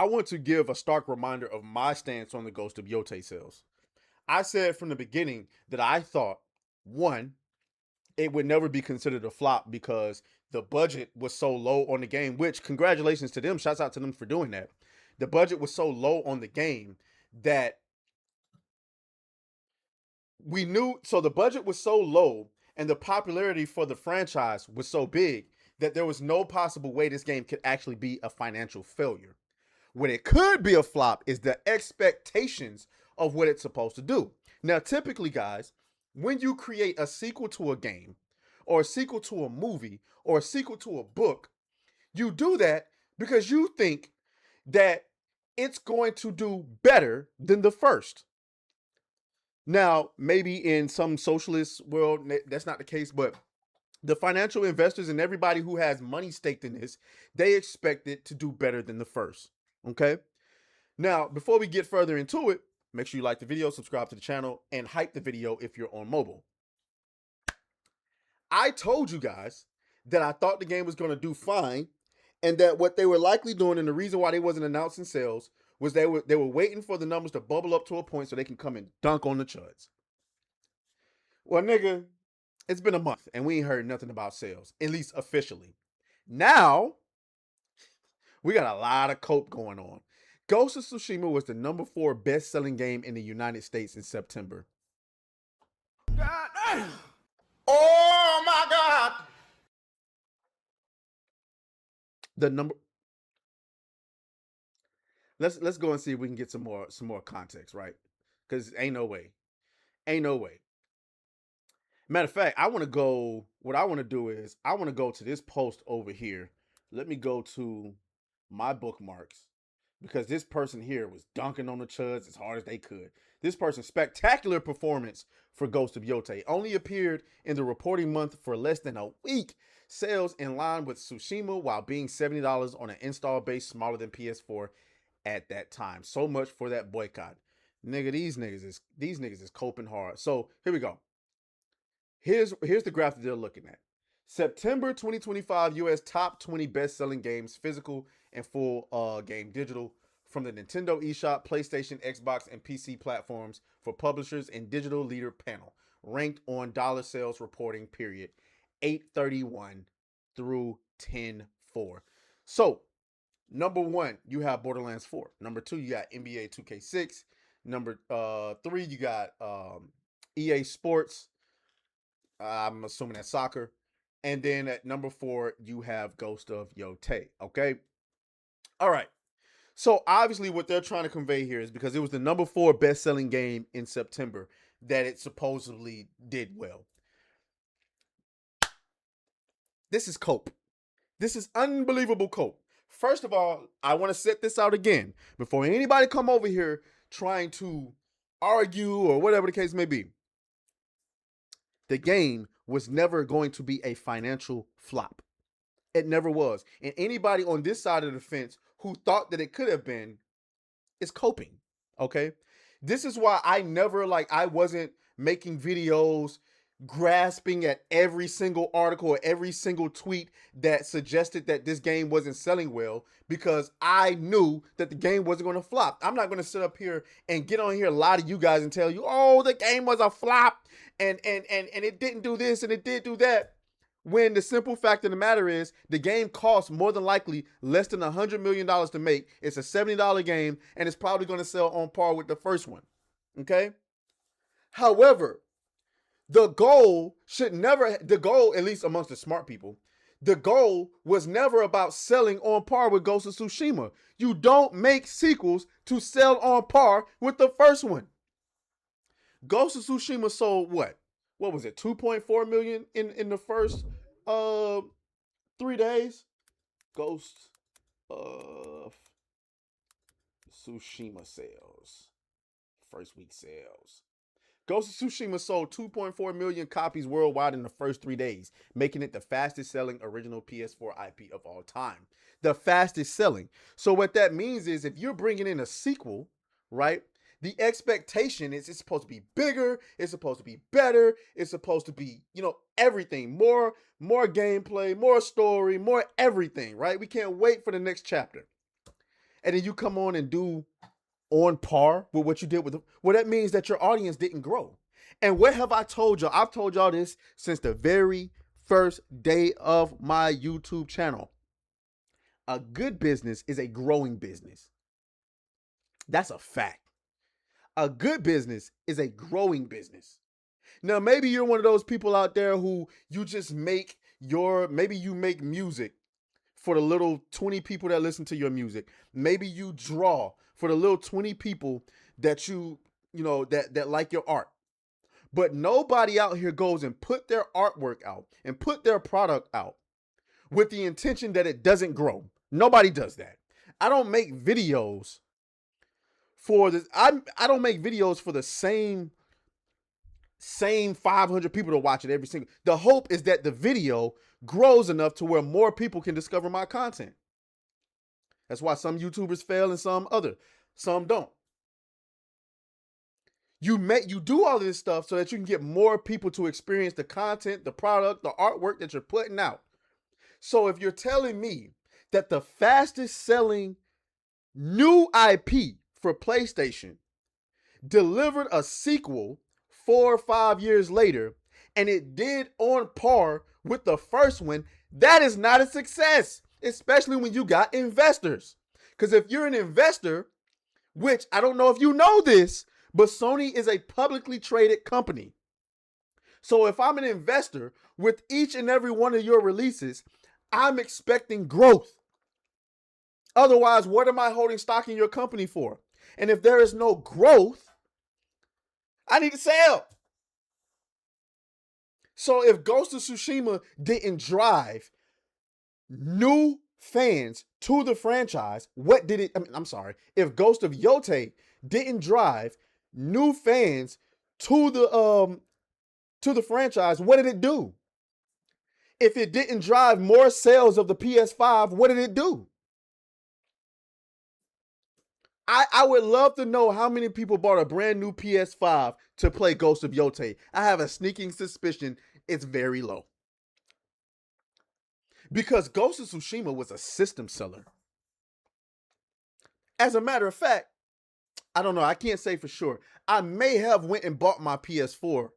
I want to give a stark reminder of my stance on the Ghost of Yote sales. I said from the beginning that I thought, one, it would never be considered a flop because the budget was so low on the game, which congratulations to them. Shouts out to them for doing that. The budget was so low on the game that we knew, so the budget was so low and the popularity for the franchise was so big that there was no possible way this game could actually be a financial failure. What it could be a flop is the expectations of what it's supposed to do. Now, typically, guys, when you create a sequel to a game or a sequel to a movie or a sequel to a book, you do that because you think that it's going to do better than the first. Now, maybe in some socialist world, that's not the case, but the financial investors and everybody who has money staked in this, they expect it to do better than the first. Okay? Now, before we get further into it, make sure you like the video, subscribe to the channel, and hype the video if you're on mobile. I told you guys that I thought the game was going to do fine, and that what they were likely doing, and the reason why they wasn't announcing sales, was they were waiting for the numbers to bubble up to a point so they can come and dunk on the chuds. Well, nigga, it's been a month and we ain't heard nothing about sales, at least officially. Now, we got a lot of cope going on. Ghost of Tsushima was the #4 best-selling game in the United States in September. God damn. Oh my God. The number. Let's go and see if we can get some more context, right? Because ain't no way. Matter of fact, I want to go. What I want to do is I want to go to this post over here. Let me go to my bookmarks because this person here was dunking on the chuds as hard as they could. This person's spectacular performance for Ghost of Yote only appeared in the reporting month for less than a week. Sales in line with Tsushima while being $70 on an install base smaller than PS4 at that time. So much for that boycott. Nigga, these niggas is coping hard. So here we go. Here's the graph that they're looking at. September 2025 US top 20 best-selling games, physical and full game digital from the Nintendo eShop, PlayStation, Xbox, and PC platforms for publishers and digital leader panel, ranked on dollar sales reporting period 8/31 through 10/4. So, number 1, you have Borderlands 4. Number 2, you got NBA 2K6. Number 3, you got EA Sports. I'm assuming that's soccer. And then at number 4, you have Ghost of Yote. Okay. All right. So obviously what they're trying to convey here is because it was the #4 best-selling game in September that it supposedly did well. This is cope. This is unbelievable cope. First of all, I want to set this out again before anybody come over here trying to argue or whatever the case may be. The game was never going to be a financial flop. It never was. And anybody on this side of the fence who thought that it could have been is coping. Okay. This is why I wasn't making videos grasping at every single article or every single tweet that suggested that this game wasn't selling well, because I knew that the game wasn't going to flop. I'm not going to sit up here and get on here, lie to you guys and tell you, oh, the game was a flop and it didn't do this and it did do that, when the simple fact of the matter is the game costs more than likely less than $100 million to make. It's a $70 game and it's probably going to sell on par with the first one. Okay. However, the goal, at least amongst the smart people, the goal was never about selling on par with Ghost of Tsushima. You don't make sequels to sell on par with the first one. Ghost of Tsushima sold what? What was it? 2.4 million in the first 3 days? Ghost of Tsushima sales. First week sales. Ghost of Tsushima sold 2.4 million copies worldwide in the first 3 days, making it the fastest selling original PS4 IP of all time. The fastest selling. So what that means is if you're bringing in a sequel, right, the expectation is it's supposed to be bigger, it's supposed to be better, it's supposed to be, everything. More gameplay, more story, more everything, right? We can't wait for the next chapter. and then you come on and do on par with what you did with well, that means that your audience didn't grow. And what have I told y'all? I've told y'all this since the very first day of my YouTube channel. A good business is a growing business. That's a fact. A good business is a growing business. Now, maybe you're one of those people out there who you just make maybe you make music for the little 20 people that listen to your music. Maybe you draw for the little 20 people that you know, that like your art. But nobody out here goes and put their artwork out and put their product out with the intention that it doesn't grow. Nobody does that. I don't make videos for this. I don't make videos for the same 500 people to watch it every single. The hope is that the video grows enough to where more people can discover my content. That's why some YouTubers fail and some don't. You do all of this stuff so that you can get more people to experience the content, the product, the artwork that you're putting out. So if you're telling me that the fastest selling new IP for PlayStation delivered a sequel 4 or 5 years later, and it did on par with the first one, that is not a success, especially when you got investors. Because if you're an investor, which I don't know if you know this, but Sony is a publicly traded company. So if I'm an investor with each and every one of your releases, I'm expecting growth. Otherwise, what am I holding stock in your company for? And if there is no growth, I need to sell. So if Ghost of Tsushima didn't drive new fans to the franchise, what did it? I'm sorry. If Ghost of Yote didn't drive new fans to the franchise, what did it do? If it didn't drive more sales of the PS5, what did it do? I would love to know how many people bought a brand new PS5 to play Ghost of Yote. I have a sneaking suspicion it's very low. Because Ghost of Tsushima was a system seller. As a matter of fact, I don't know, I can't say for sure. I may have went and bought my PS4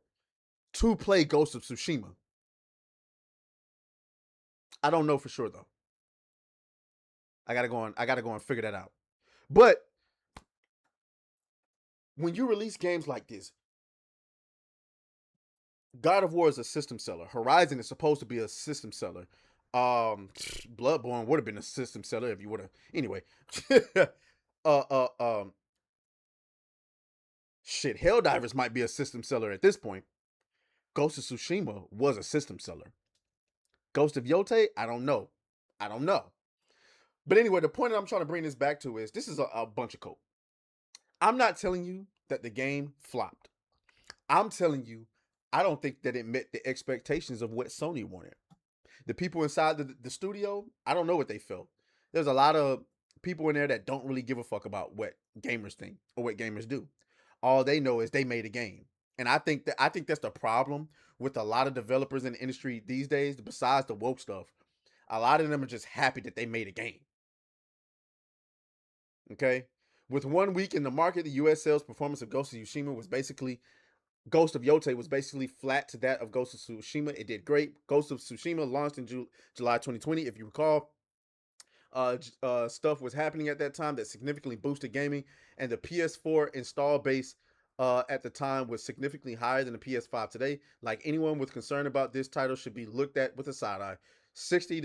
to play Ghost of Tsushima. I don't know for sure though. I gotta go and figure that out. But when you release games like this, God of War is a system seller. Horizon is supposed to be a system seller. Bloodborne would have been a system seller if you would have. Anyway, shit, Helldivers might be a system seller at this point. Ghost of Tsushima was a system seller. Ghost of Yote, I don't know. But anyway, the point that I'm trying to bring this back to is this is a bunch of coke. I'm not telling you that the game flopped. I'm telling you, I don't think that it met the expectations of what Sony wanted. The people inside the studio, I don't know what they felt. There's a lot of people in there that don't really give a fuck about what gamers think or what gamers do. All they know is they made a game. And I think that's the problem with a lot of developers in the industry these days, besides the woke stuff. A lot of them are just happy that they made a game. Okay? With 1 week in the market, the US sales performance of Ghost of Tsushima was basically flat to that of Ghost of Tsushima. It did great. Ghost of Tsushima launched in July 2020. If you recall, stuff was happening at that time that significantly boosted gaming, and the PS4 install base at the time was significantly higher than the PS5 today. Like, anyone with concern about this title should be looked at with a side eye. $60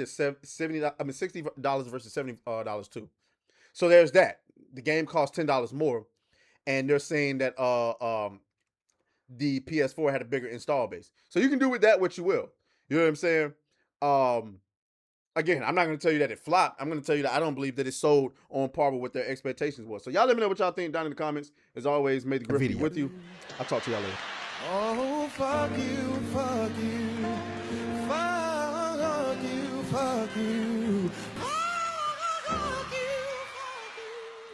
versus $70 too. So there's that. The game costs $10 more, and they're saying that the PS4 had a bigger install base. So you can do with that what you will. You know what I'm saying? Again, I'm not going to tell you that it flopped. I'm going to tell you that I don't believe that it sold on par with what their expectations was. So y'all let me know what y'all think down in the comments. As always, may the Grifty be with you. I'll talk to y'all later. Oh, fuck you, fuck you, fuck you, fuck you.